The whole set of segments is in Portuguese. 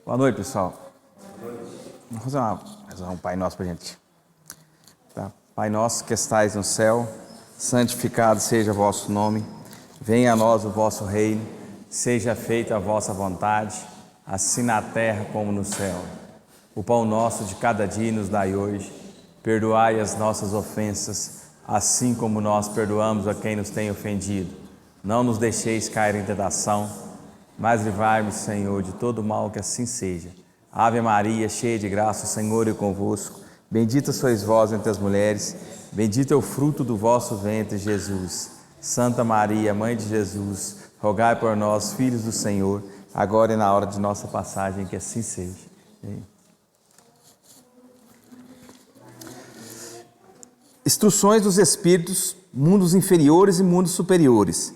Boa noite, pessoal. Vamos fazer um Pai Nosso para a gente. Tá? Pai nosso que estais no céu, santificado seja o vosso nome. Venha a nós o vosso reino. Seja feita a vossa vontade, assim na terra como no céu. O pão nosso de cada dia nos dai hoje. Perdoai as nossas ofensas, assim como nós perdoamos a quem nos tem ofendido. Não nos deixeis cair em tentação, mas livrai-nos, Senhor, de todo mal, que assim seja. Ave Maria, cheia de graça, o Senhor é convosco. Bendita sois vós entre as mulheres, bendito é o fruto do vosso ventre, Jesus. Santa Maria, Mãe de Jesus, rogai por nós, filhos do Senhor, agora e na hora de nossa passagem, que assim seja. Instruções dos espíritos, mundos inferiores e mundos superiores.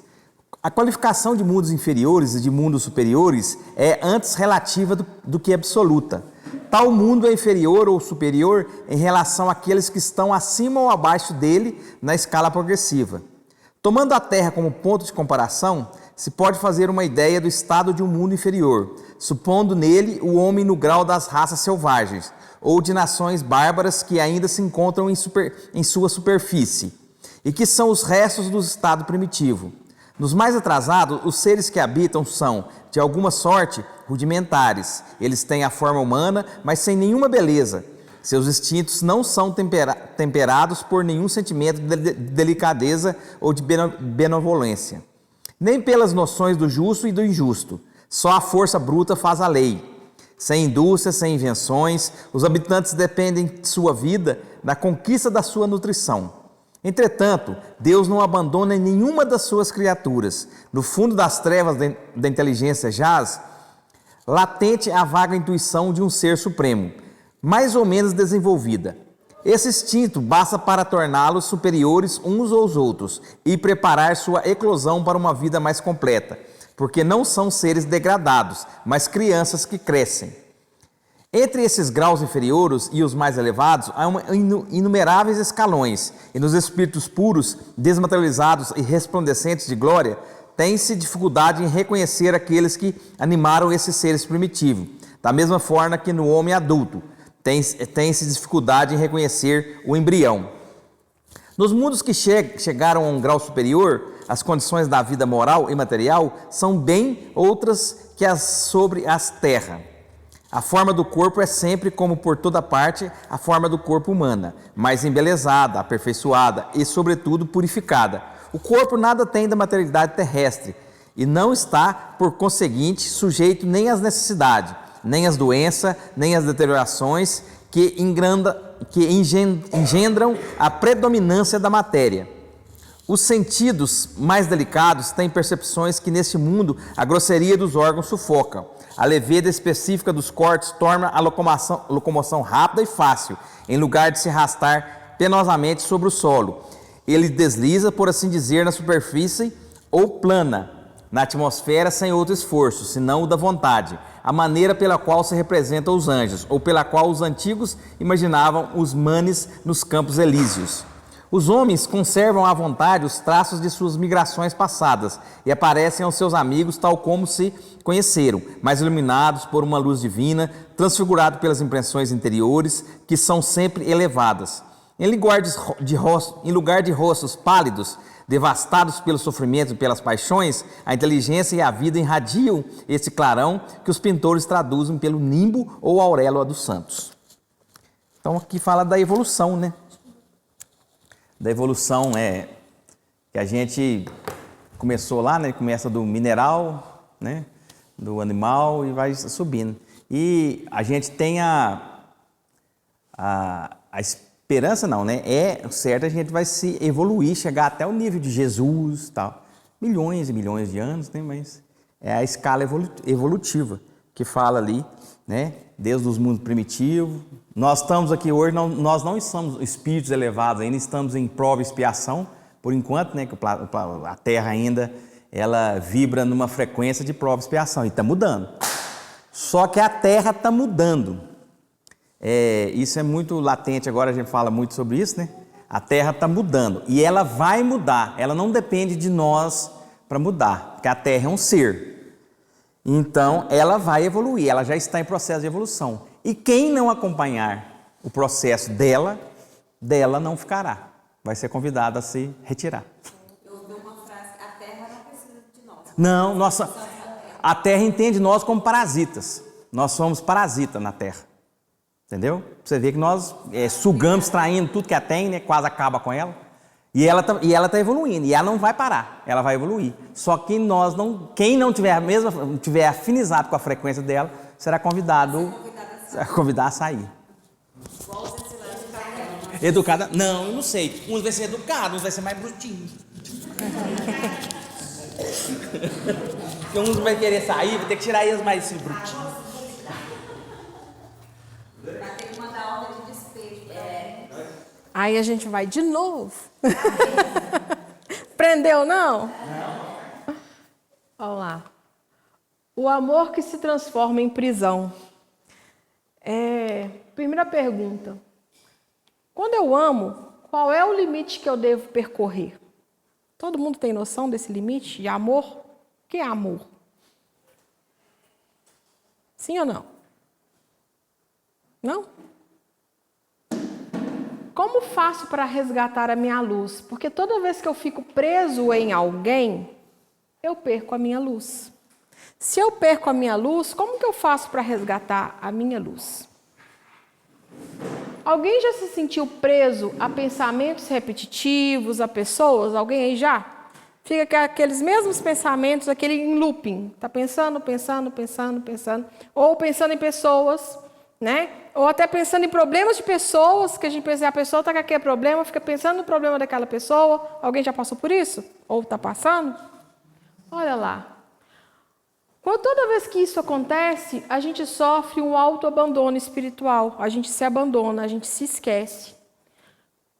A qualificação de mundos inferiores e de mundos superiores é antes relativa do que absoluta. Tal mundo é inferior ou superior em relação àqueles que estão acima ou abaixo dele na escala progressiva. Tomando a Terra como ponto de comparação, se pode fazer uma ideia do estado de um mundo inferior, supondo nele o homem no grau das raças selvagens, ou de nações bárbaras que ainda se encontram em sua superfície, e que são os restos do estado primitivo. Nos mais atrasados, os seres que habitam são, de alguma sorte, rudimentares. Eles têm a forma humana, mas sem nenhuma beleza. Seus instintos não são temperados por nenhum sentimento de delicadeza ou de benevolência, nem pelas noções do justo e do injusto. Só a força bruta faz a lei. Sem indústria, sem invenções, os habitantes dependem de sua vida da conquista da sua nutrição. Entretanto, Deus não abandona nenhuma das suas criaturas. No fundo das trevas da inteligência jaz latente a vaga intuição de um ser supremo, mais ou menos desenvolvida. Esse instinto basta para torná-los superiores uns aos outros e preparar sua eclosão para uma vida mais completa, porque não são seres degradados, mas crianças que crescem. Entre esses graus inferiores e os mais elevados, há inumeráveis escalões, e nos espíritos puros, desmaterializados e resplandecentes de glória, tem-se dificuldade em reconhecer aqueles que animaram esses seres primitivos, da mesma forma que no homem adulto, tem-se dificuldade em reconhecer o embrião. Nos mundos que chegaram a um grau superior, as condições da vida moral e material são bem outras que as sobre as terra. A forma do corpo é sempre, como por toda parte, a forma do corpo humana, mais embelezada, aperfeiçoada e, sobretudo, purificada. O corpo nada tem da materialidade terrestre e não está, por conseguinte, sujeito nem às necessidades, nem às doenças, nem às deteriorações que engendram a predominância da matéria. Os sentidos mais delicados têm percepções que neste mundo a grosseria dos órgãos sufoca. A leveza específica dos cortes torna a locomoção rápida e fácil, em lugar de se arrastar penosamente sobre o solo. Ele desliza, por assim dizer, na superfície ou plana, na atmosfera sem outro esforço, senão o da vontade, a maneira pela qual se representam os anjos, ou pela qual os antigos imaginavam os manes nos campos elíseos. Os homens conservam à vontade os traços de suas migrações passadas e aparecem aos seus amigos tal como se conheceram, mas iluminados por uma luz divina, transfigurados pelas impressões interiores, que são sempre elevadas. Em lugar de rostos pálidos, devastados pelo sofrimento e pelas paixões, a inteligência e a vida irradiam esse clarão que os pintores traduzem pelo nimbo ou auréola dos santos. Então aqui fala da evolução, né? Da evolução que a gente começou lá, né? Começa do mineral, né? Do animal e vai subindo. E a gente tem a esperança, não, né? É certo, a gente vai se evoluir, chegar até o nível de Jesus, tal. Milhões e milhões de anos, né? Mas é a escala evolutiva que fala ali, né? Desde os mundos primitivos. Nós estamos aqui hoje, nós não somos espíritos elevados ainda, estamos em prova e expiação, por enquanto, né, que a Terra ainda ela vibra numa frequência de prova e expiação, e está mudando. Só que a Terra está mudando. Isso é muito latente, agora a gente fala muito sobre isso, né? A Terra está mudando, e ela vai mudar, ela não depende de nós para mudar, porque a Terra é um ser. Então, ela vai evoluir, ela já está em processo de evolução. E quem não acompanhar o processo dela não ficará. Vai ser convidada a se retirar. Eu ouvi uma frase, a Terra não precisa de nós. Não, a Terra entende nós como parasitas. Nós somos parasitas na Terra. Entendeu? Você vê que nós sugamos, extraindo tudo que ela tem, né? Quase acaba com ela. E ela tá evoluindo, e ela não vai parar, ela vai evoluir. Só que quem não tiver afinizado com a frequência dela, será convidado a sair. Educada? Não, eu não sei. Uns vai ser educados, uns vai ser mais brutinhos. Uns vai querer sair, vai ter que tirar eles mais assim, brutinhos. Vai ter que mandar ordem de despejo. Aí a gente vai de novo. Prendeu, não? Não. Vamos lá. O amor que se transforma em prisão. Primeira pergunta. Quando eu amo, qual é o limite que eu devo percorrer? Todo mundo tem noção desse limite de amor? O que é amor? Sim ou não? Não? Como faço para resgatar a minha luz? Porque toda vez que eu fico preso em alguém, eu perco a minha luz. Se eu perco a minha luz, como que eu faço para resgatar a minha luz? Alguém já se sentiu preso a pensamentos repetitivos, a pessoas? Alguém aí já? Fica com aqueles mesmos pensamentos, aquele em looping. Está pensando. Ou pensando em pessoas, né? Ou até pensando em problemas de pessoas, que a gente pensa, a pessoa está com aquele problema, fica pensando no problema daquela pessoa. Alguém já passou por isso? Ou está passando? Olha lá. Toda vez que isso acontece, a gente sofre um autoabandono espiritual. A gente se abandona, a gente se esquece.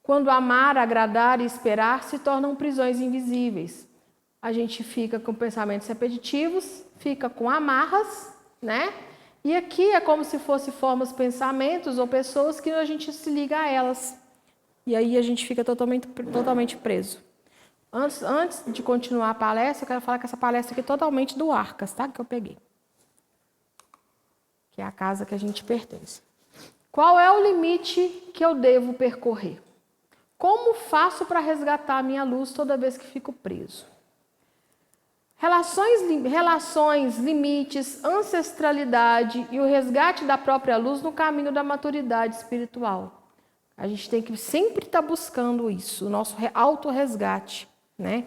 Quando amar, agradar e esperar se tornam prisões invisíveis. A gente fica com pensamentos repetitivos, fica com amarras, né? E aqui é como se fosse formas, pensamentos ou pessoas que a gente se liga a elas. E aí a gente fica totalmente preso. Antes de continuar a palestra, eu quero falar que essa palestra aqui é totalmente do Arcas, tá? Que eu peguei. Que é a casa que a gente pertence. Qual é o limite que eu devo percorrer? Como faço para resgatar a minha luz toda vez que fico preso? Relações, limites, ancestralidade e o resgate da própria luz no caminho da maturidade espiritual. A gente tem que sempre estar buscando isso, o nosso autorresgate, né?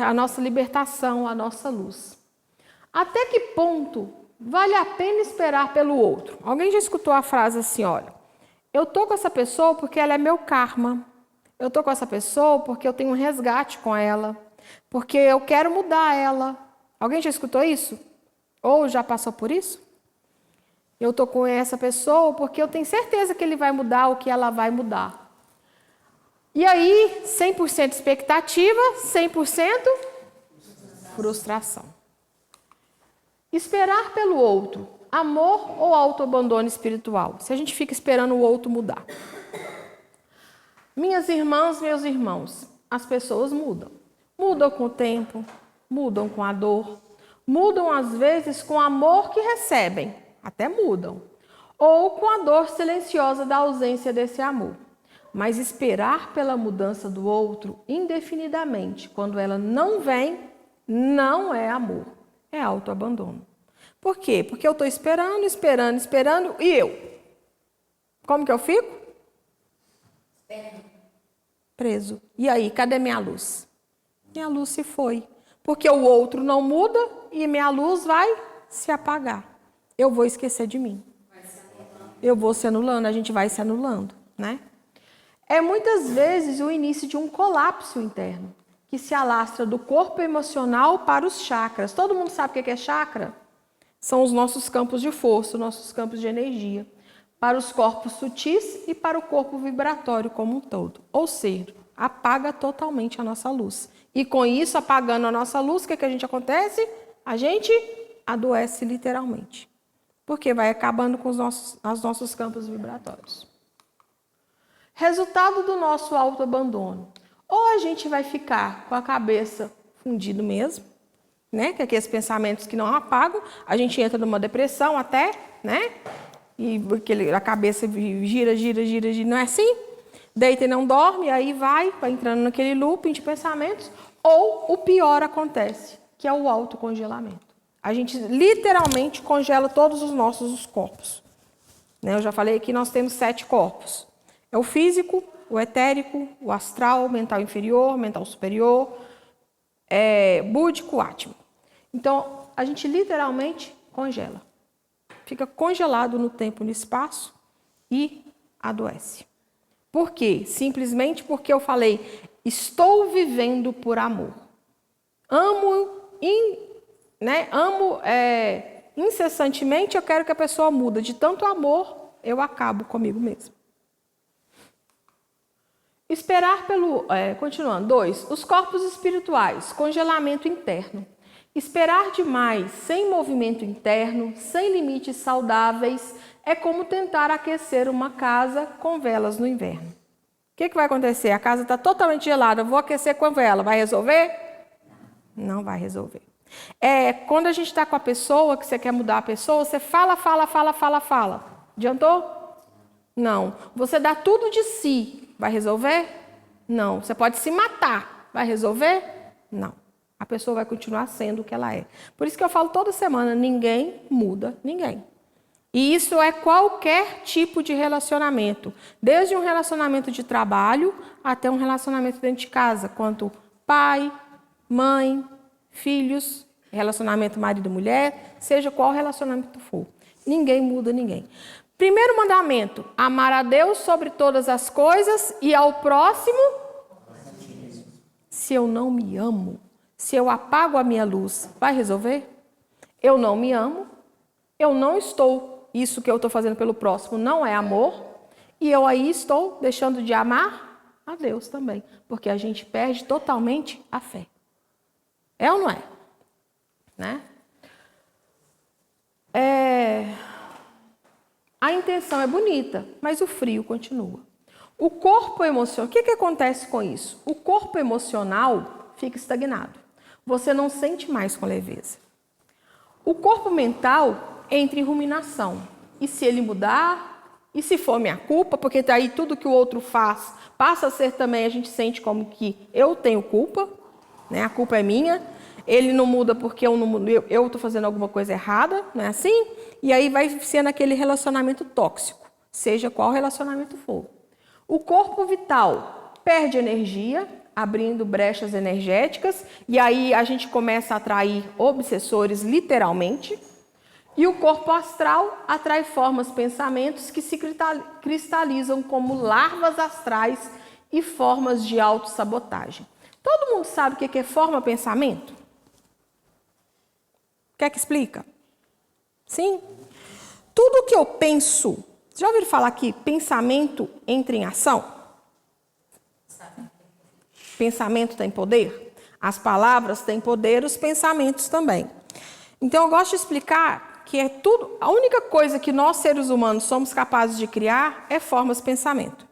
A nossa libertação, a nossa luz. Até que ponto vale a pena esperar pelo outro? Alguém já escutou a frase assim, olha, eu estou com essa pessoa porque ela é meu karma. Eu estou com essa pessoa porque eu tenho um resgate com ela. Porque eu quero mudar ela. Alguém já escutou isso? Ou já passou por isso? Eu estou com essa pessoa porque eu tenho certeza que ele vai mudar ou que ela vai mudar. E aí, 100% expectativa, 100% frustração. Esperar pelo outro, amor ou autoabandono espiritual? Se a gente fica esperando o outro mudar. Minhas irmãs, meus irmãos, as pessoas mudam. Mudam com o tempo, mudam com a dor, mudam às vezes com o amor que recebem, até mudam, ou com a dor silenciosa da ausência desse amor. Mas esperar pela mudança do outro indefinidamente, quando ela não vem, não é amor, é autoabandono. Por quê? Porque eu estou esperando, e eu? Como que eu fico? Preso. E aí, cadê minha luz? Minha luz se foi. Porque o outro não muda e minha luz vai se apagar. Eu vou esquecer de mim. Eu vou se anulando, a gente vai se anulando, né? É muitas vezes o início de um colapso interno, que se alastra do corpo emocional para os chakras. Todo mundo sabe o que é chakra? São os nossos campos de força, os nossos campos de energia, para os corpos sutis e para o corpo vibratório como um todo. Ou seja, apaga totalmente a nossa luz. E com isso, apagando a nossa luz, o que a gente acontece? A gente adoece literalmente. Porque vai acabando com os nossos campos vibratórios. Resultado do nosso autoabandono. Ou a gente vai ficar com a cabeça fundida mesmo, né? Que é aqueles pensamentos que não apagam, a gente entra numa depressão até, né? E a cabeça gira, não é assim? Deita e não dorme, aí vai entrando naquele looping de pensamentos, ou o pior acontece, que é o autocongelamento. A gente literalmente congela todos os nossos corpos. Né? Eu já falei que nós temos 7 corpos. É o físico, o etérico, o astral, o mental inferior, o mental superior, búdico, átmico. Então, a gente literalmente congela. Fica congelado no tempo e no espaço e adoece. Por quê? Simplesmente porque eu falei, estou vivendo por amor. Amo incessantemente, eu quero que a pessoa mude. De tanto amor, eu acabo comigo mesmo. Esperar pelo... continuando. 2. Os corpos espirituais. Congelamento interno. Esperar demais, sem movimento interno, sem limites saudáveis, é como tentar aquecer uma casa com velas no inverno. O que vai acontecer? A casa está totalmente gelada, eu vou aquecer com a vela. Vai resolver? Não vai resolver. Quando a gente está com a pessoa, que você quer mudar a pessoa, você fala. Adiantou? Não. Você dá tudo de si. Vai resolver? Não. Você pode se matar. Vai resolver? Não. A pessoa vai continuar sendo o que ela é. Por isso que eu falo toda semana, ninguém muda ninguém. E isso é qualquer tipo de relacionamento. Desde um relacionamento de trabalho até um relacionamento dentro de casa, quanto pai, mãe, filhos, relacionamento marido-mulher, seja qual relacionamento for. Ninguém muda ninguém. Primeiro mandamento, amar a Deus sobre todas as coisas e ao próximo. Se eu não me amo, se eu apago a minha luz, vai resolver? Eu não me amo, eu não estou, isso que eu estou fazendo pelo próximo não é amor, e eu aí estou deixando de amar a Deus também, porque a gente perde totalmente a fé. É ou não é? Né? A intenção é bonita, mas o frio continua. O corpo emocional, o que acontece com isso? O corpo emocional fica estagnado. Você não sente mais com leveza. O corpo mental entra em ruminação. E se ele mudar? E se for minha culpa? Porque daí tudo que o outro faz passa a ser também, a gente sente como que eu tenho culpa, né? A culpa é minha. Ele não muda porque eu estou fazendo alguma coisa errada, não é assim? E aí vai sendo aquele relacionamento tóxico, seja qual relacionamento for. O corpo vital perde energia, abrindo brechas energéticas, e aí a gente começa a atrair obsessores literalmente. E o corpo astral atrai formas, pensamentos que se cristalizam como larvas astrais e formas de autossabotagem. Todo mundo sabe o que é forma pensamento? Quer que explica? Sim? Tudo que eu penso, já ouviram falar aqui, pensamento entra em ação? Pensamento tem poder? As palavras têm poder, os pensamentos também. Então eu gosto de explicar que é tudo, a única coisa que nós seres humanos somos capazes de criar é formas de pensamento,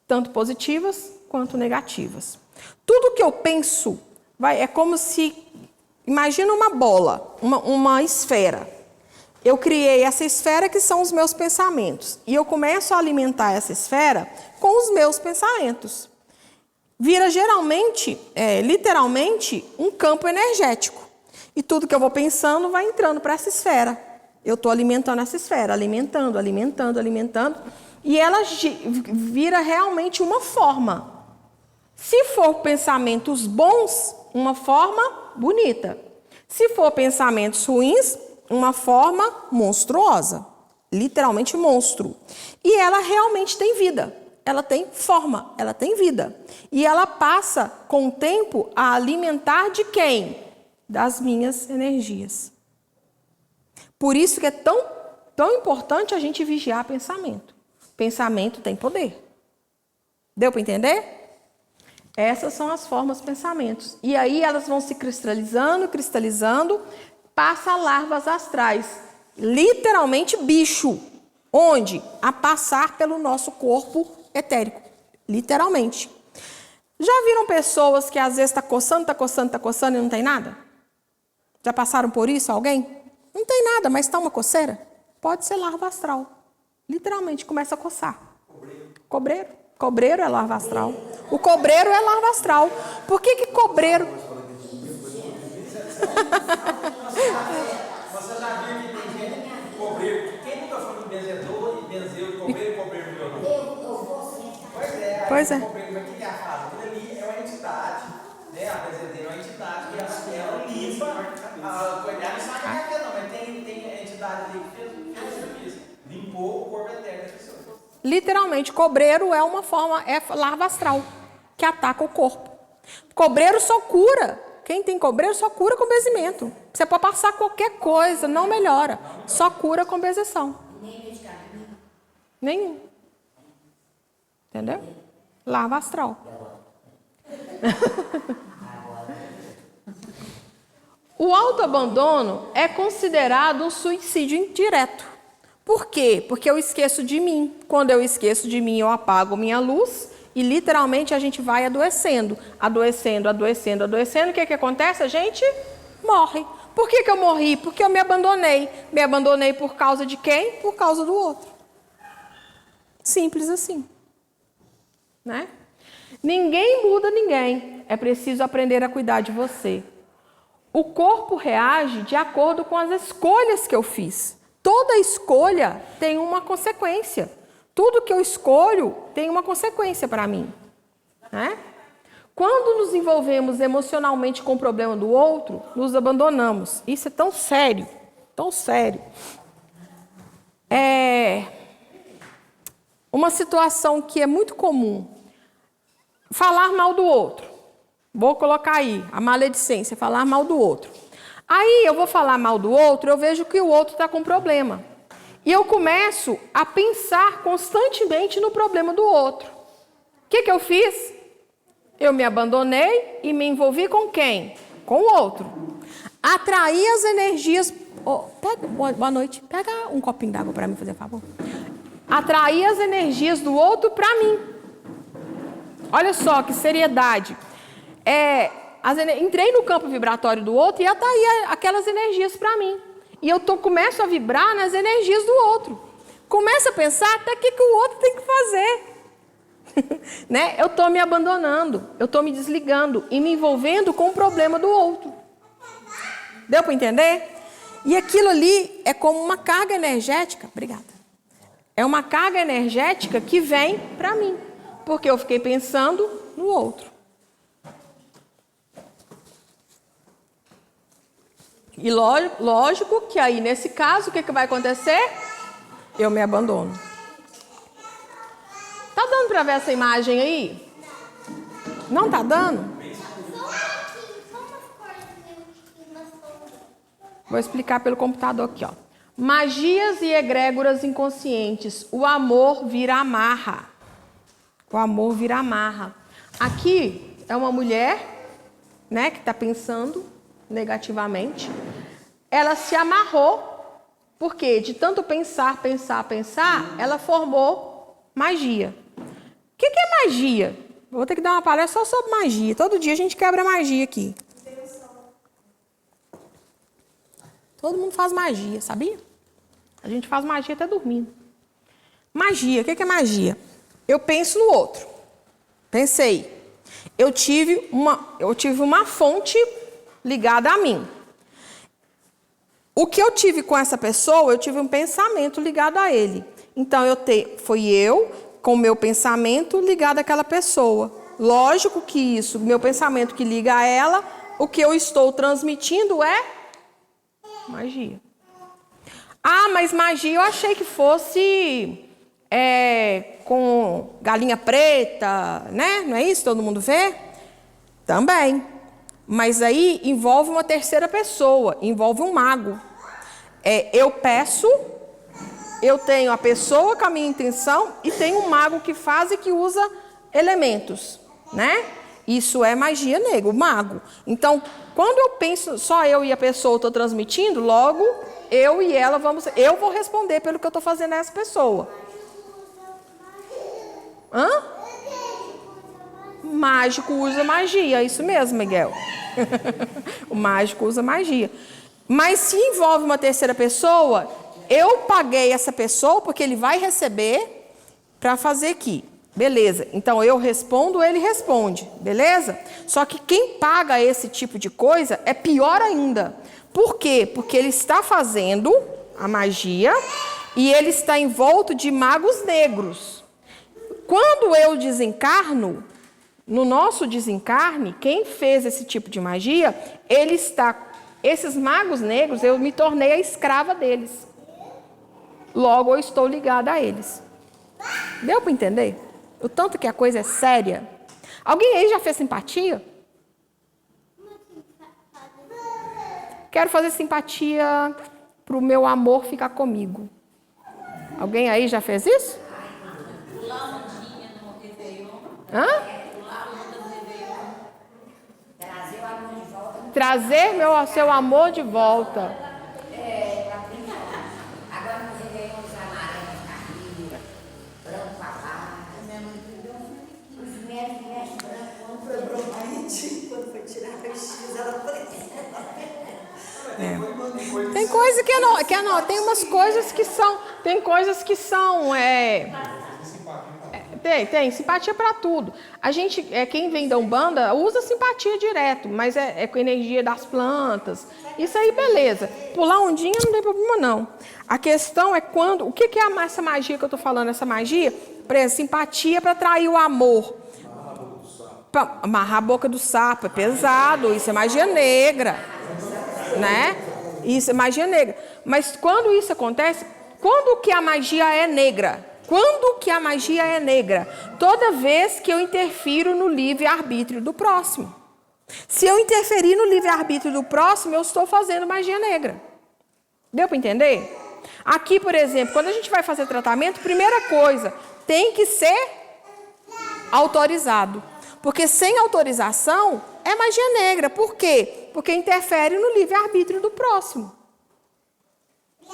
tanto positivas quanto negativas. Tudo que eu penso é como se, imagina uma bola, uma esfera. Eu criei essa esfera que são os meus pensamentos. E eu começo a alimentar essa esfera com os meus pensamentos. Vira geralmente, literalmente, um campo energético. E tudo que eu vou pensando vai entrando para essa esfera. Eu estou alimentando essa esfera, alimentando. E ela vira realmente uma forma. Se for pensamentos bons, uma forma bonita. Se for pensamentos ruins, uma forma monstruosa, literalmente monstro. E ela realmente tem vida, ela tem forma, ela tem vida. E ela passa, com o tempo, a alimentar de quem? Das minhas energias. Por isso que é tão importante a gente vigiar pensamento. Pensamento tem poder. Deu para entender? Essas são as formas de pensamentos. E aí elas vão se cristalizando, passa larvas astrais, literalmente bicho, onde? A passar pelo nosso corpo etérico, literalmente. Já viram pessoas que às vezes está coçando e não tem nada? Já passaram por isso, alguém? Não tem nada, mas está uma coceira? Pode ser larva astral. Literalmente, começa a coçar. Cobreiro. Cobreiro é larva astral. O cobreiro é larva astral. Por que cobreiro... Você já viu que tem gente que cobreiro? Quem nunca foi no benzedor e benzeu cobreiro melhorou? Pois é. Cobreiro, mas o que é a fase? Aquilo ali é uma entidade, né? A benzedeira é uma entidade que ela limpa a coisa. Não sabe o que é, não, mas tem a entidade ali que fez o serviço. Limpou o corpo eterno da pessoa. Literalmente, cobreiro é uma forma, é larva astral, que ataca o corpo. Cobreiro só cura. Quem tem cobreiro só cura com benzimento. Você pode passar qualquer coisa, não melhora. Só cura com benzeção. Nenhum. Entendeu? Larva astral. O autoabandono é considerado um suicídio indireto. Por quê? Porque eu esqueço de mim. Quando eu esqueço de mim, eu apago minha luz e literalmente a gente vai adoecendo. Adoecendo. O que acontece? A gente morre. Por que eu morri? Porque eu me abandonei. Me abandonei por causa de quem? Por causa do outro. Simples assim. Né? Ninguém muda ninguém. É preciso aprender a cuidar de você. O corpo reage de acordo com as escolhas que eu fiz. Toda escolha tem uma consequência. Tudo que eu escolho tem uma consequência para mim. Né? Quando nos envolvemos emocionalmente com o problema do outro, nos abandonamos. Isso é tão sério, tão sério. É uma situação que é muito comum. Falar mal do outro. Vou colocar aí, a maledicência, falar mal do outro. Aí eu vou falar mal do outro, eu vejo que o outro está com problema. E eu começo a pensar constantemente no problema do outro. O que eu fiz? Eu me abandonei e me envolvi com quem? Com o outro. Atraí as energias... boa noite. Pega um copinho d'água para mim, fazer favor. Atraí as energias do outro para mim. Olha só que seriedade. Entrei no campo vibratório do outro e atraí aquelas energias para mim. E eu começo a vibrar nas energias do outro. Começo a pensar até o que o outro tem que fazer. Né? Eu estou me abandonando, eu estou me desligando e me envolvendo com o problema do outro. Deu para entender? E aquilo ali é como uma carga energética. Obrigada. É uma carga energética que vem para mim. Porque eu fiquei pensando no outro. E lógico que aí, nesse caso, o que vai acontecer? Eu me abandono. Tá dando para ver essa imagem aí? Não tá dando? Vou explicar pelo computador aqui, ó. Magias e egrégoras inconscientes. O amor vira amarra. O amor vira amarra. Aqui é uma mulher, né, que está pensando negativamente. Ela se amarrou, porque de tanto pensar, ela formou magia. O que é magia? Vou ter que dar uma palestra só sobre magia. Todo dia a gente quebra magia aqui. Todo mundo faz magia, sabia? A gente faz magia até dormindo. Magia, o que é magia? Eu penso no outro. Pensei. Eu tive uma fonte ligada a mim. O que eu tive com essa pessoa, eu tive um pensamento ligado a ele. Então, foi eu com o meu pensamento ligado àquela pessoa. Lógico que isso, meu pensamento que liga a ela, o que eu estou transmitindo é magia. Ah, mas magia eu achei que fosse com galinha preta, né? Não é isso? Todo mundo vê? Também. Mas aí envolve uma terceira pessoa, envolve um mago. Eu peço, eu tenho a pessoa com a minha intenção e tenho um mago que faz e que usa elementos, né? Isso é magia negra, o mago. Então, quando eu penso, só eu e a pessoa estou transmitindo, logo eu e ela eu vou responder pelo que eu estou fazendo a essa pessoa. Hã? mágico usa magia, isso mesmo, Miguel. O mágico usa magia. Mas se envolve uma terceira pessoa, eu paguei essa pessoa porque ele vai receber para fazer aqui. Beleza, então eu respondo, ele responde, beleza? Só que quem paga esse tipo de coisa é pior ainda. Por quê? Porque ele está fazendo a magia e ele está envolto de magos negros. Quando eu desencarno, no nosso desencarne, quem fez esse tipo de magia, esses magos negros, eu me tornei a escrava deles. Logo eu estou ligada a eles. Deu para entender? O tanto que a coisa é séria. Alguém aí já fez simpatia? Quero fazer simpatia para o meu amor ficar comigo. Alguém aí já fez isso? Hã? Trazer seu amor de volta. Tem coisa que é não, tem umas coisas que são, tem coisas que são, tem simpatia para tudo. A gente, quem vem da Umbanda, usa simpatia direto, mas é com energia das plantas. Isso aí, beleza. Pular ondinha não tem problema, não. A questão é quando, o que é essa magia que eu estou falando? Essa magia, por exemplo, simpatia para atrair o amor. Amarrar a boca do sapo, é pesado, isso é magia negra, né? Isso é magia negra. Mas quando isso acontece, quando que a magia é negra? Quando que a magia é negra? Toda vez que eu interfiro no livre-arbítrio do próximo. Se eu interferir no livre-arbítrio do próximo, eu estou fazendo magia negra. Deu para entender? Aqui, por exemplo, quando a gente vai fazer tratamento, primeira coisa, tem que ser autorizado. Porque sem autorização é magia negra. Por quê? Porque interfere no livre-arbítrio do próximo.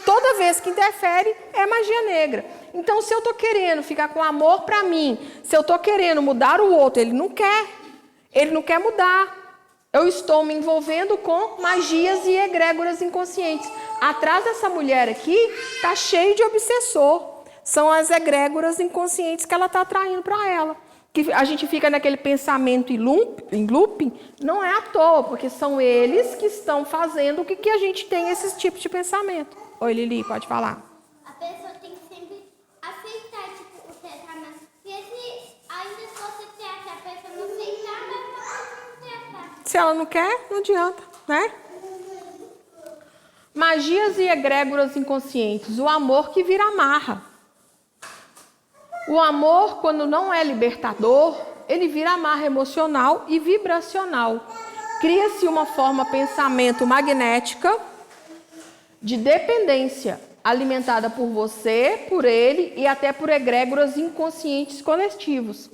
Toda vez que interfere é magia negra. Então, se eu estou querendo ficar com amor para mim, se eu estou querendo mudar o outro, ele não quer mudar. Eu estou me envolvendo com magias e egrégoras inconscientes. Atrás dessa mulher aqui está cheio de obsessor. São as egrégoras inconscientes que ela está atraindo para ela. Que a gente fica naquele pensamento em looping, não é à toa, porque são eles que estão fazendo com que a gente tenha esses tipos de pensamento. Oi, Lili, pode falar. A pessoa tem que sempre aceitar o tratamento. Porque ainda se você quer a pessoa não aceitar, vai tratar. Se ela não quer, não adianta, né? Magias e egrégoras inconscientes. O amor que vira amarra. O amor, quando não é libertador, ele vira amarra emocional e vibracional. Cria-se uma forma pensamento magnética de dependência, alimentada por você, por ele e até por egrégoras inconscientes coletivos,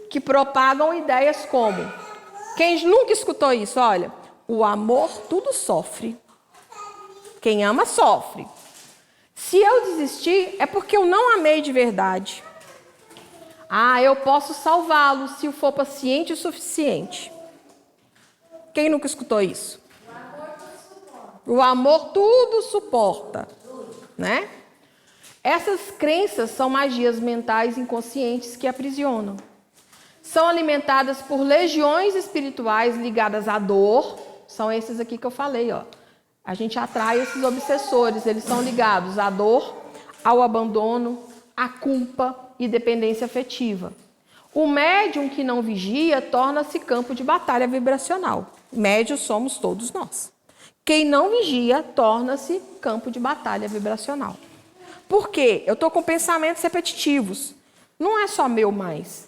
que propagam ideias como... Quem nunca escutou isso? Olha, o amor tudo sofre. Quem ama, sofre. Se eu desistir, é porque eu não amei de verdade. Ah, eu posso salvá-lo se eu for paciente o suficiente. Quem nunca escutou isso? O amor tudo suporta, né? Essas crenças são magias mentais inconscientes que aprisionam. São alimentadas por legiões espirituais ligadas à dor. São esses aqui que eu falei, ó. A gente atrai esses obsessores, eles são ligados à dor, ao abandono, à culpa e dependência afetiva. O médium que não vigia torna-se campo de batalha vibracional. Médios somos todos nós. Quem não vigia torna-se campo de batalha vibracional. Por quê? Eu estou com pensamentos repetitivos. Não é só meu mais.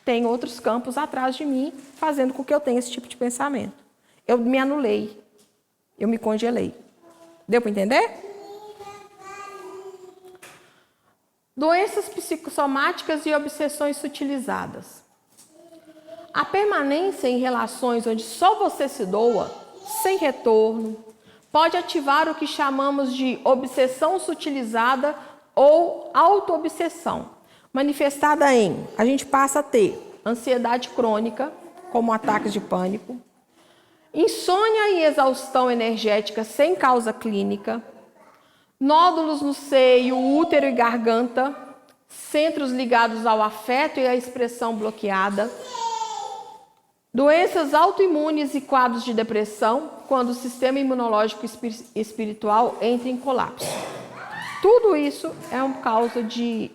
Tem outros campos atrás de mim fazendo com que eu tenha esse tipo de pensamento. Eu me anulei. Eu me congelei. Deu para entender? Doenças psicossomáticas e obsessões sutilizadas. A permanência em relações onde só você se doa, sem retorno, pode ativar o que chamamos de obsessão sutilizada ou auto-obsessão, manifestada em, a gente passa a ter ansiedade crônica, como ataques de pânico, insônia e exaustão energética sem causa clínica, nódulos no seio, útero e garganta, centros ligados ao afeto e à expressão bloqueada, doenças autoimunes e quadros de depressão, quando o sistema imunológico espiritual entra em colapso. Tudo isso é uma causa de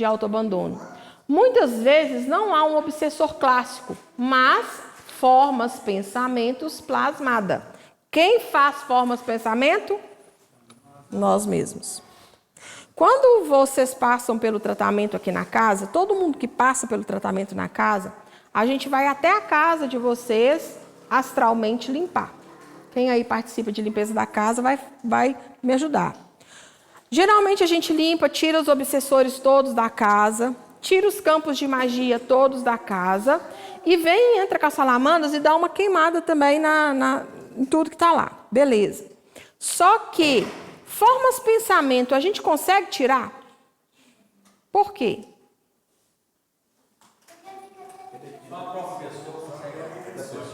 autoabandono. Muitas vezes não há um obsessor clássico, mas formas, pensamentos plasmada. Quem faz formas, pensamento? Nós mesmos. Quando vocês passam pelo tratamento aqui na casa, todo mundo que passa pelo tratamento na casa, a gente vai até a casa de vocês astralmente limpar. Quem aí participa de limpeza da casa vai me ajudar. Geralmente a gente limpa, tira os obsessores todos da casa, tira os campos de magia todos da casa e vem, entra com as salamandras e dá uma queimada também em tudo que está lá. Beleza. Só que formas pensamento a gente consegue tirar? Por quê?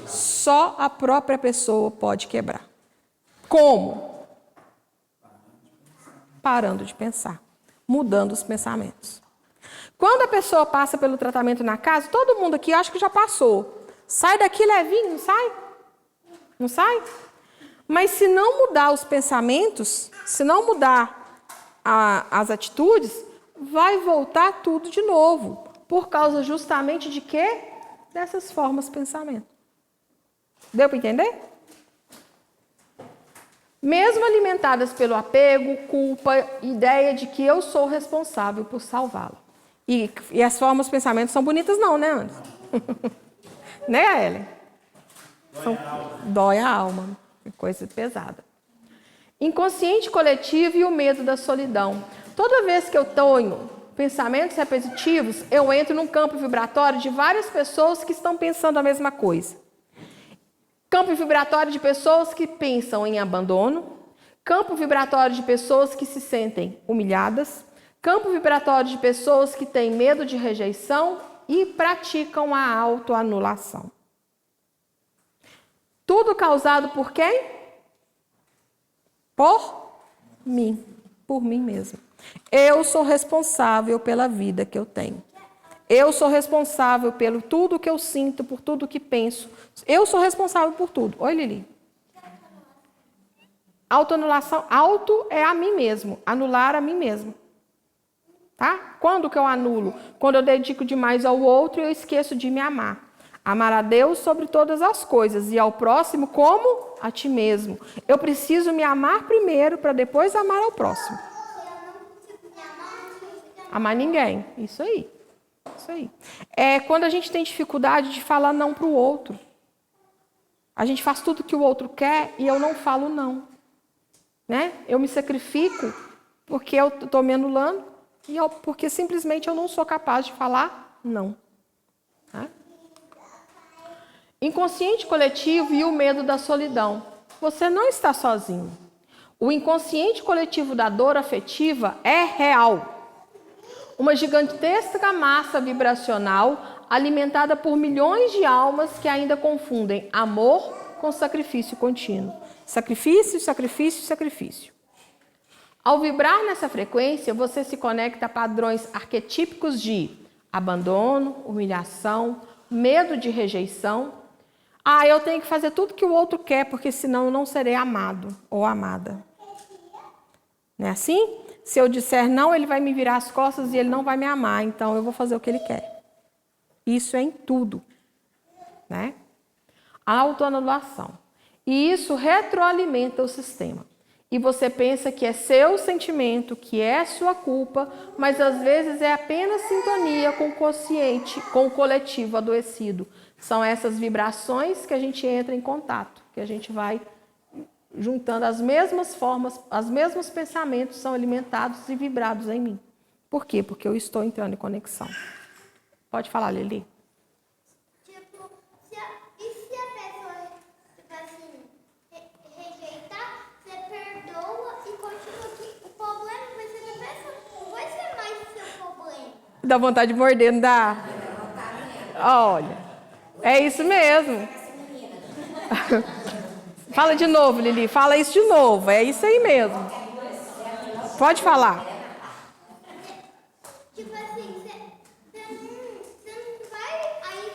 Só a própria pessoa pode quebrar. Como? Parando de pensar, mudando os pensamentos. Quando a pessoa passa pelo tratamento na casa, todo mundo aqui acha que já passou. Sai daqui levinho, não sai? Não sai? Mas se não mudar os pensamentos, se não mudar as atitudes, vai voltar tudo de novo. Por causa justamente de quê? Dessas formas de pensamento. Deu para entender? Mesmo alimentadas pelo apego, culpa, ideia de que eu sou responsável por salvá-la. E as formas de pensamento são bonitas não, né, Anderson? Né, Ellen? Dói a alma. Coisa pesada. Inconsciente coletivo e o medo da solidão. Toda vez que eu tenho pensamentos repetitivos, eu entro num campo vibratório de várias pessoas que estão pensando a mesma coisa. Campo vibratório de pessoas que pensam em abandono, campo vibratório de pessoas que se sentem humilhadas, campo vibratório de pessoas que têm medo de rejeição e praticam a autoanulação. Tudo causado por quem? Por mim, por mim mesmo. Eu sou responsável pela vida que eu tenho. Eu sou responsável pelo tudo que eu sinto, por tudo que penso. Eu sou responsável por tudo. Oi, Lili. Autoanulação, auto é a mim mesmo, anular a mim mesmo. Tá? Quando que eu anulo? Quando eu dedico demais ao outro e eu esqueço de me amar. Amar a Deus sobre todas as coisas e ao próximo como a ti mesmo. Eu preciso me amar primeiro para depois amar ao próximo. Amar ninguém. Isso aí. Isso aí. É quando a gente tem dificuldade de falar não para o outro. A gente faz tudo que o outro quer e eu não falo não. Né? Eu me sacrifico porque eu estou me anulando e porque simplesmente eu não sou capaz de falar não. Tá? Inconsciente coletivo e o medo da solidão. Você não está sozinho. O inconsciente coletivo da dor afetiva é real. Uma gigantesca massa vibracional alimentada por milhões de almas que ainda confundem amor com sacrifício contínuo. Sacrifício, sacrifício, sacrifício. Ao vibrar nessa frequência, você se conecta a padrões arquetípicos de abandono, humilhação, medo de rejeição. Eu tenho que fazer tudo que o outro quer, porque senão eu não serei amado ou amada. Não é assim? Se eu disser não, ele vai me virar as costas e ele não vai me amar, então eu vou fazer o que ele quer. Isso é em tudo. Né? Autoanulação. E isso retroalimenta o sistema. E você pensa que é seu sentimento, que é sua culpa, mas às vezes é apenas sintonia com o consciente, com o coletivo adoecido. São essas vibrações que a gente entra em contato, que a gente vai juntando as mesmas formas, os mesmos pensamentos são alimentados e vibrados em mim. Por quê? Porque eu estou entrando em conexão. Pode falar, Lili. Tipo, se a pessoa, tipo assim, rejeitar, você perdoa e continua que o problema vai ser da pessoa, não vai ser mais o seu problema. Dá vontade de morder, não dá? Olha, é isso mesmo. Fala de novo, Lili. Fala isso de novo. É isso aí mesmo. Pode falar. Tipo assim, você não vai, aí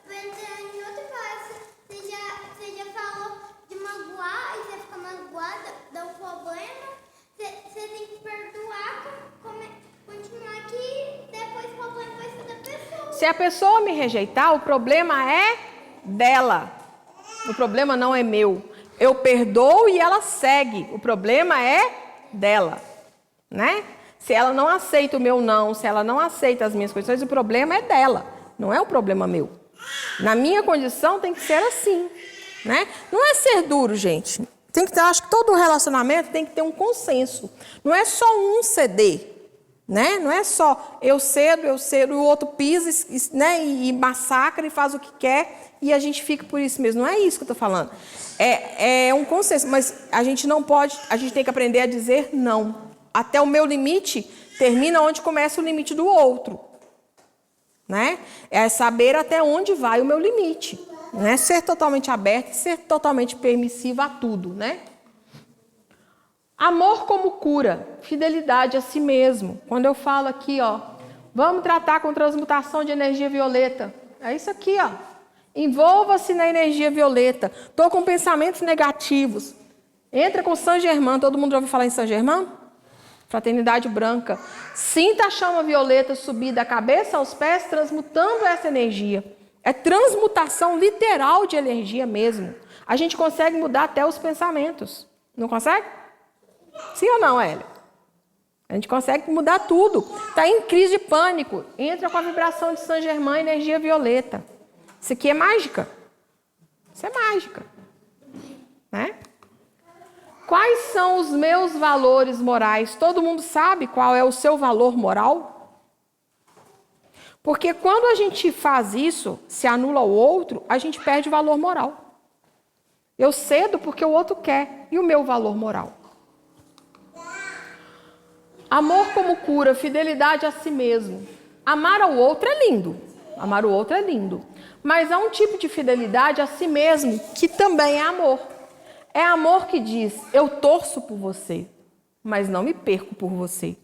vai entrar em outro passo. Você já falou de magoar, aí você fica magoada, dá um problema. Você tem que perdoar, continuar aqui, depois o problema vai ser da pessoa. Se a pessoa me rejeitar, o problema é dela. O problema não é meu. Eu perdoo e ela segue. O problema é dela, né? Se ela não aceita o meu não, se ela não aceita as minhas condições, o problema é dela, não é o problema meu. Na minha condição tem que ser assim, né? Não é ser duro, gente. Tem que ter, acho que todo relacionamento tem que ter um consenso. Não é só um ceder, né? Não é só eu cedo, o outro pisa, né? E massacra e faz o que quer e a gente fica por isso mesmo. Não é isso que eu estou falando. É um consenso, mas a gente não pode, a gente tem que aprender a dizer não. Até o meu limite termina onde começa o limite do outro, né? É saber até onde vai o meu limite, né? Ser totalmente aberto, ser totalmente permissivo a tudo, né? Amor como cura, fidelidade a si mesmo. Quando eu falo aqui, ó, vamos tratar com transmutação de energia violeta. É isso aqui, ó. Envolva-se na energia violeta. Estou com pensamentos negativos. Entra com Saint Germain. Todo mundo já ouviu falar em Saint Germain? Fraternidade branca. Sinta a chama violeta subir da cabeça aos pés, transmutando essa energia. É transmutação literal de energia mesmo. A gente consegue mudar até os pensamentos. Não consegue? Sim ou não, Hélia? A gente consegue mudar tudo. Está em crise de pânico. Entra com a vibração de Saint Germain, energia violeta. Isso aqui é mágica. Isso é mágica. Né? Quais são os meus valores morais? Todo mundo sabe qual é o seu valor moral? Porque quando a gente faz isso, se anula o outro, a gente perde o valor moral. Eu cedo porque o outro quer. E o meu valor moral? Amor como cura, fidelidade a si mesmo. Amar ao outro é lindo. Amar o outro é lindo. Mas há um tipo de fidelidade a si mesmo que também é amor. É amor que diz, eu torço por você, mas não me perco por você.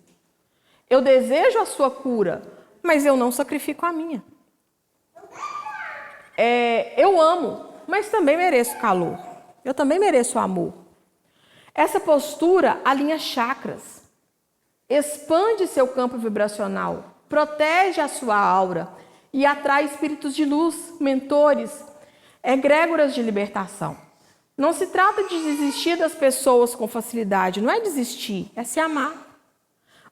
Eu desejo a sua cura, mas eu não sacrifico a minha. Eu amo, mas também mereço calor. Eu também mereço amor. Essa postura alinha chakras, expande seu campo vibracional, protege a sua aura e atrai espíritos de luz, mentores, egrégoras de libertação. Não se trata de desistir das pessoas com facilidade, não é desistir, é se amar.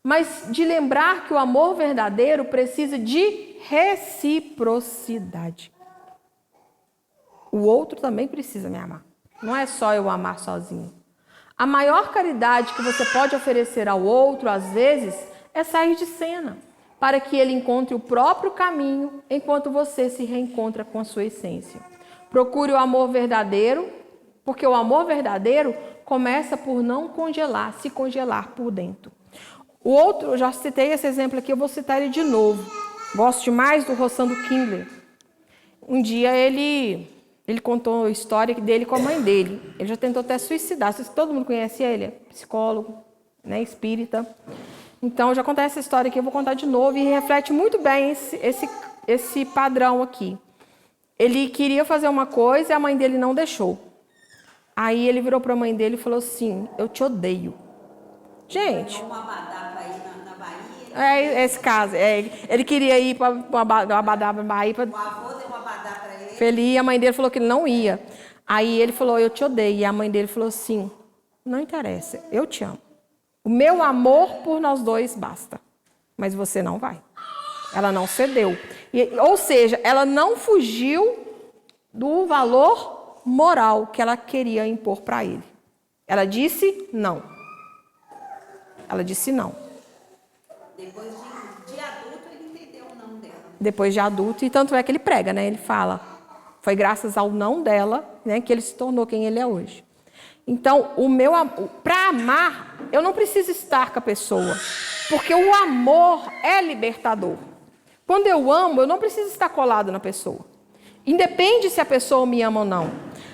Mas de lembrar que o amor verdadeiro precisa de reciprocidade. O outro também precisa me amar. Não é só eu amar sozinho. A maior caridade que você pode oferecer ao outro, às vezes, é sair de cena, para que ele encontre o próprio caminho, enquanto você se reencontra com a sua essência. Procure o amor verdadeiro, porque o amor verdadeiro começa por não congelar, se congelar por dentro. O outro, eu já citei esse exemplo aqui, eu vou citar ele de novo. Gosto demais do Rossando Kindler. Um dia ele contou a história dele com a mãe dele. Ele já tentou até suicidar. Todo mundo conhece ele, é psicólogo, né, espírita. Então, eu já contei essa história aqui, eu vou contar de novo e reflete muito bem esse padrão aqui. Ele queria fazer uma coisa e a mãe dele não deixou. Aí ele virou para a mãe dele e falou assim, eu te odeio. Gente... Uma Abadá para ir na Bahia. É esse caso. Ele queria ir para o Abadá, para Bahia. O avô deu uma Abadá para ele. Ele ia, a mãe dele falou que ele não ia. Aí ele falou, eu te odeio. E a mãe dele falou assim, não interessa, eu te amo. O meu amor por nós dois basta. Mas você não vai. Ela não cedeu. Ou seja, ela não fugiu do valor moral que ela queria impor para ele. Ela disse não. Ela disse não. Depois de adulto, ele entendeu o não dela. Depois de adulto, e tanto é que ele prega, né? Ele fala, foi graças ao não dela, né, que ele se tornou quem ele é hoje. Então, para amar, eu não preciso estar com a pessoa, porque o amor é libertador. Quando eu amo, eu não preciso estar colado na pessoa. Independe se a pessoa me ama ou não.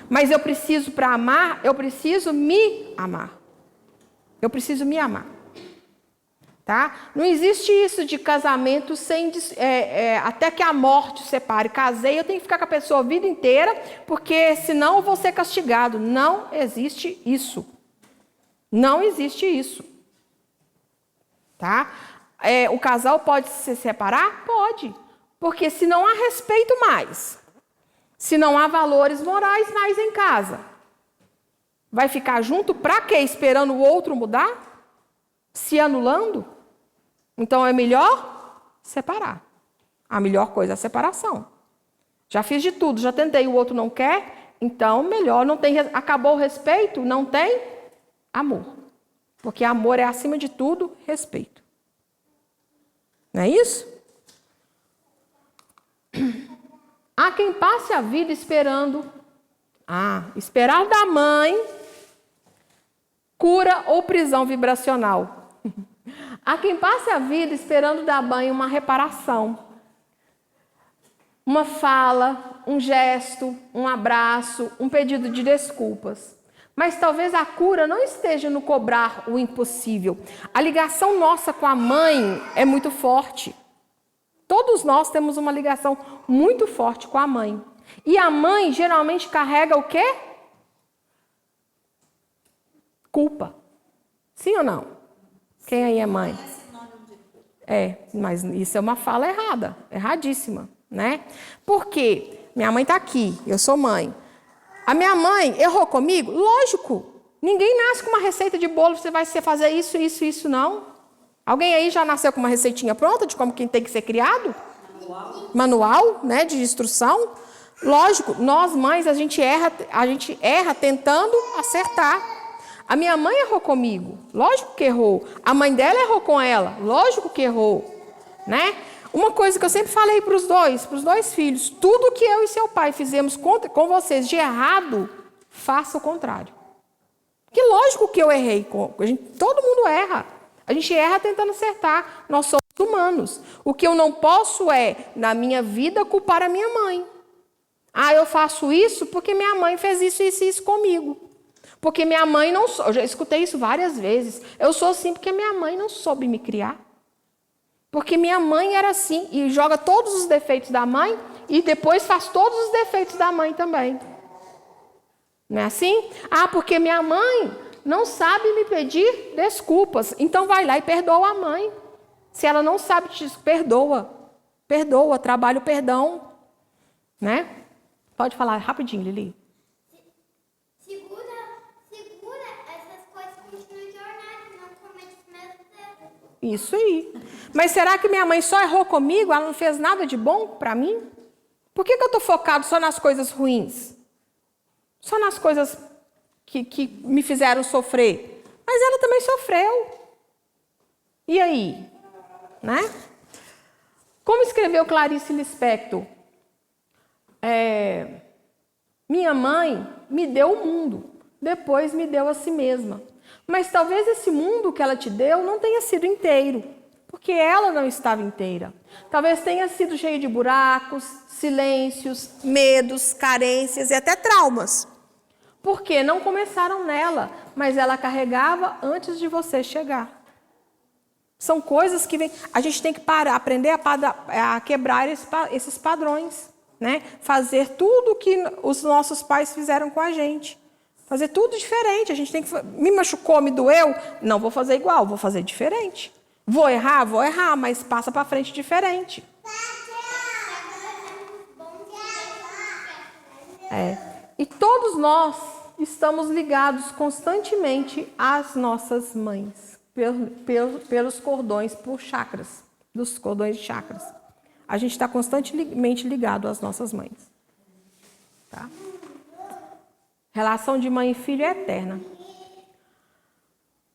Mas eu preciso, para amar, eu preciso me amar. Eu preciso me amar. Tá? Não existe isso de casamento sem até que a morte separe. Casei, eu tenho que ficar com a pessoa a vida inteira, porque senão eu vou ser castigado. Não existe isso. Não existe isso. Tá? O casal pode se separar? Pode. Porque se não há respeito mais, se não há valores morais mais em casa, vai ficar junto para quê? Esperando o outro mudar? Se anulando? Então é melhor separar. A melhor coisa é a separação. Já fiz de tudo, já tentei, o outro não quer, então melhor, não tem, acabou o respeito, não tem amor. Porque amor é acima de tudo respeito. Não é isso? Há quem passe a vida esperando. Esperar da mãe cura ou prisão vibracional. Há quem passe a vida esperando da mãe uma reparação. Uma fala, um gesto, um abraço, um pedido de desculpas. Mas talvez a cura não esteja no cobrar o impossível. A ligação nossa com a mãe é muito forte. Todos nós temos uma ligação muito forte com a mãe. E a mãe geralmente carrega o quê? Culpa. Sim ou não? Quem aí é mãe? Mas isso é uma fala errada, erradíssima, né? Porque minha mãe está aqui, eu sou mãe. A minha mãe errou comigo? Lógico. Ninguém nasce com uma receita de bolo, você vai fazer isso, isso, isso, não. Alguém aí já nasceu com uma receitinha pronta de como quem tem que ser criado? Manual, né, de instrução? Lógico, nós mães, a gente erra tentando acertar. A minha mãe errou comigo, lógico que errou. A mãe dela errou com ela, lógico que errou, né? Uma coisa que eu sempre falei para os dois filhos, tudo que eu e seu pai fizemos com vocês de errado, faça o contrário. Porque lógico que eu errei, todo mundo erra. A gente erra tentando acertar, nós somos humanos. O que eu não posso na minha vida, culpar a minha mãe. Eu faço isso porque minha mãe fez isso, isso e isso comigo. Porque minha mãe não... Eu já escutei isso várias vezes. Eu sou assim porque minha mãe não soube me criar. Porque minha mãe era assim. E joga todos os defeitos da mãe e depois faz todos os defeitos da mãe também. Não é assim? Porque minha mãe não sabe me pedir desculpas. Então vai lá e perdoa a mãe. Se ela não sabe disso, perdoa. Perdoa, trabalha o perdão. Né? Pode falar rapidinho, Lili. Isso aí. Mas será que minha mãe só errou comigo? Ela não fez nada de bom para mim? Por que eu estou focado só nas coisas ruins? Só nas coisas que me fizeram sofrer? Mas ela também sofreu. E aí? Né? Como escreveu Clarice Lispector? Minha mãe me deu o mundo, depois me deu a si mesma. Mas talvez esse mundo que ela te deu não tenha sido inteiro, porque ela não estava inteira. Talvez tenha sido cheio de buracos, silêncios, medos, carências e até traumas. Porque não começaram nela, mas ela carregava antes de você chegar. São coisas que vêm... A gente tem que aprender a quebrar esses padrões, né? Fazer tudo o que os nossos pais fizeram com a gente. Fazer tudo diferente. A gente tem que... Me machucou, me doeu? Não vou fazer igual, vou fazer diferente. Vou errar, mas passa para frente diferente. E todos nós estamos ligados constantemente às nossas mães, pelos cordões, por chakras, dos cordões de chakras. A gente está constantemente ligado às nossas mães. Tá? Relação de mãe e filho é eterna.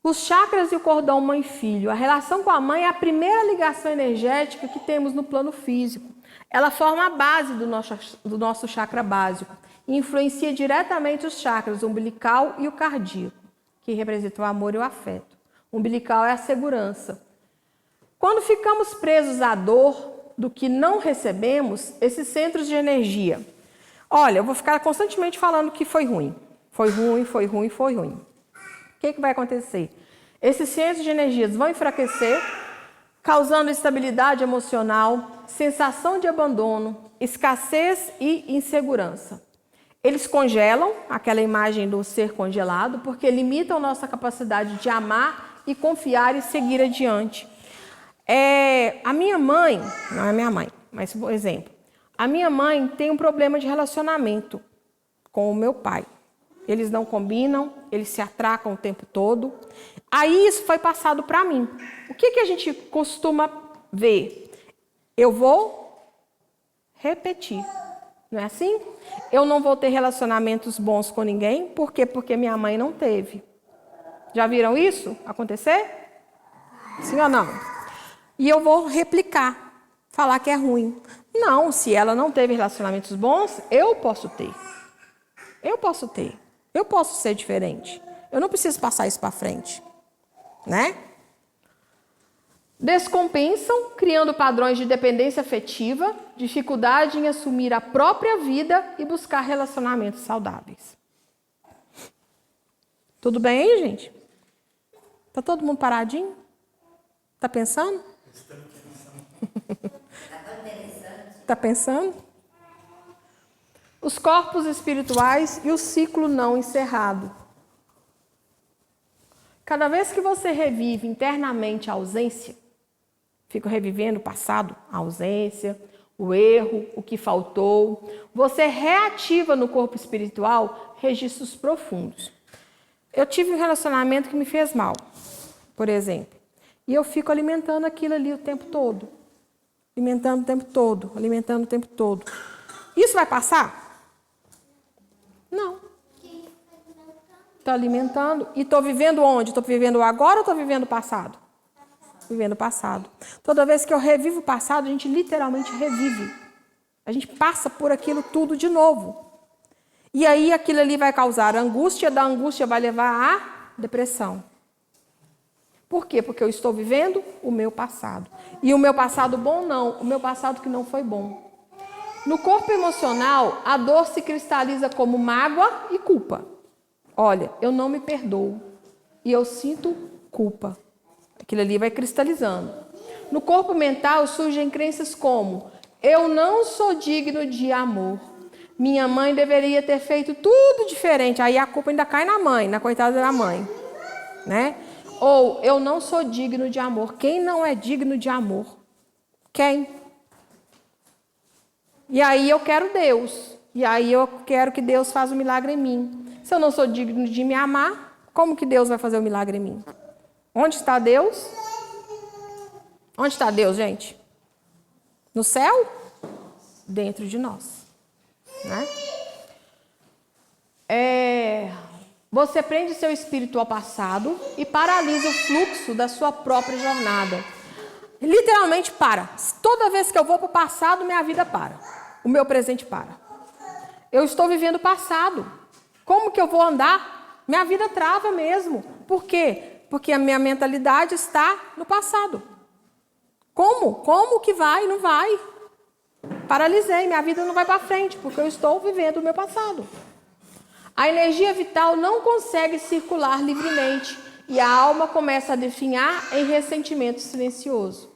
Os chakras e o cordão mãe e filho. A relação com a mãe é a primeira ligação energética que temos no plano físico. Ela forma a base do nosso chakra básico e influencia diretamente os chakras, o umbilical e o cardíaco, que representam o amor e o afeto. O umbilical é a segurança. Quando ficamos presos à dor, do que não recebemos esses centros de energia. Olha, eu vou ficar constantemente falando que foi ruim. Foi ruim, foi ruim, foi ruim. O que vai acontecer? Esses centros de energias vão enfraquecer, causando instabilidade emocional, sensação de abandono, escassez e insegurança. Eles congelam, aquela imagem do ser congelado, porque limitam nossa capacidade de amar e confiar e seguir adiante. A minha mãe, não é minha mãe, mas por exemplo, a minha mãe tem um problema de relacionamento com o meu pai. Eles não combinam, eles se atracam o tempo todo. Aí isso foi passado para mim. O que a gente costuma ver? Eu vou repetir. Não é assim? Eu não vou ter relacionamentos bons com ninguém. Por quê? Porque minha mãe não teve. Já viram isso acontecer? Sim ou não? E eu vou replicar, falar que é ruim. Não, se ela não teve relacionamentos bons, eu posso ter. Eu posso ter. Eu posso ser diferente. Eu não preciso passar isso para frente. Né? Descompensam, criando padrões de dependência afetiva, dificuldade em assumir a própria vida e buscar relacionamentos saudáveis. Tudo bem aí, gente? Tá todo mundo paradinho? Tá pensando? Tá pensando? Os corpos espirituais e o ciclo não encerrado. Cada vez que você revive internamente a ausência, fica revivendo o passado, a ausência, o erro, o que faltou, você reativa no corpo espiritual registros profundos. Eu tive um relacionamento que me fez mal, por exemplo, e eu fico alimentando aquilo ali o tempo todo. Alimentando o tempo todo, alimentando o tempo todo. Isso vai passar? Não. Estou alimentando. E estou vivendo onde? Estou vivendo agora ou estou vivendo o passado? Vivendo o passado. Toda vez que eu revivo o passado, a gente literalmente revive. A gente passa por aquilo tudo de novo. E aí aquilo ali vai causar angústia, da angústia vai levar à depressão. Por quê? Porque eu estou vivendo o meu passado. E o meu passado bom não, o meu passado que não foi bom. No corpo emocional, a dor se cristaliza como mágoa e culpa. Olha, eu não me perdoo e eu sinto culpa. Aquilo ali vai cristalizando. No corpo mental surgem crenças como: eu não sou digno de amor. Minha mãe deveria ter feito tudo diferente. Aí a culpa ainda cai na mãe, na coitada da mãe, né? Ou eu não sou digno de amor. Quem não é digno de amor? Quem? E aí eu quero Deus. E aí eu quero que Deus faça um milagre em mim. Se eu não sou digno de me amar, como que Deus vai fazer um milagre em mim? Onde está Deus? Onde está Deus, gente? No céu? Dentro de nós. Né? Você prende seu espírito ao passado e paralisa o fluxo da sua própria jornada. Literalmente para. Toda vez que eu vou para o passado, minha vida para. O meu presente para. Eu estou vivendo o passado. Como que eu vou andar? Minha vida trava mesmo. Por quê? Porque a minha mentalidade está no passado. Como? Como que vai? Não vai. Paralisei, minha vida não vai para frente, porque eu estou vivendo o meu passado. A energia vital não consegue circular livremente e a alma começa a definhar em ressentimento silencioso.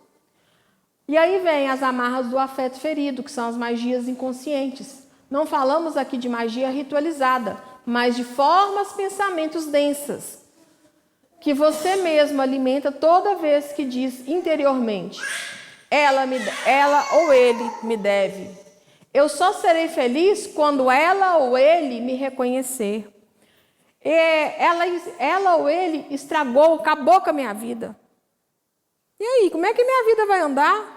E aí vem as amarras do afeto ferido, que são as magias inconscientes. Não falamos aqui de magia ritualizada, mas de formas, pensamentos densas, que você mesmo alimenta toda vez que diz interiormente: ela ou ele me deve. Eu só serei feliz quando ela ou ele me reconhecer. Ela ou ele estragou, acabou com a minha vida. E aí, como é que minha vida vai andar?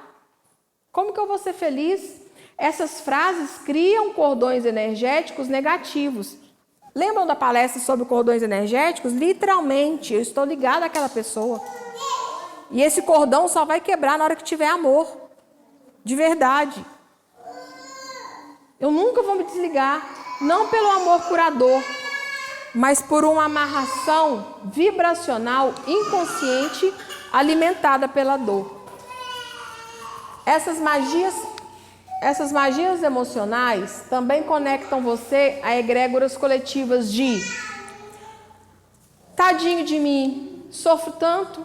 Como que eu vou ser feliz? Essas frases criam cordões energéticos negativos. Lembram da palestra sobre cordões energéticos? Literalmente, eu estou ligada àquela pessoa. E esse cordão só vai quebrar na hora que tiver amor. De verdade. Eu nunca vou me desligar, não pelo amor curador, mas por uma amarração vibracional inconsciente alimentada pela dor. Essas magias emocionais também conectam você a egrégoras coletivas de tadinho de mim, sofro tanto.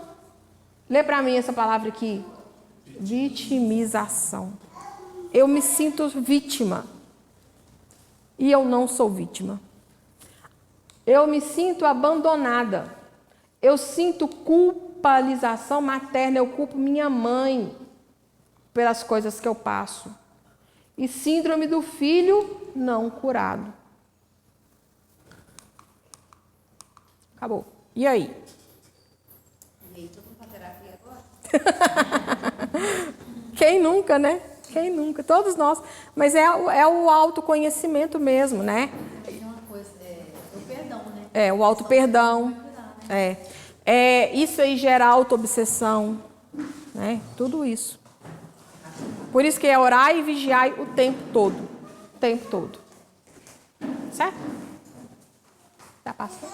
Lê para mim essa palavra aqui. Vitimização. Eu me sinto vítima. E eu não sou vítima. Eu me sinto abandonada. Eu sinto culpabilização materna. Eu culpo minha mãe pelas coisas que eu passo. E síndrome do filho não curado. Acabou. E aí? Quem nunca, né? Quem nunca? Todos nós. Mas é o autoconhecimento mesmo, né? Tem uma coisa, o perdão, né? É, o auto-perdão. Isso aí gera auto-obsessão, né? Tudo isso. Por isso que é orar e vigiar o tempo todo. O tempo todo. Certo? Tá passando?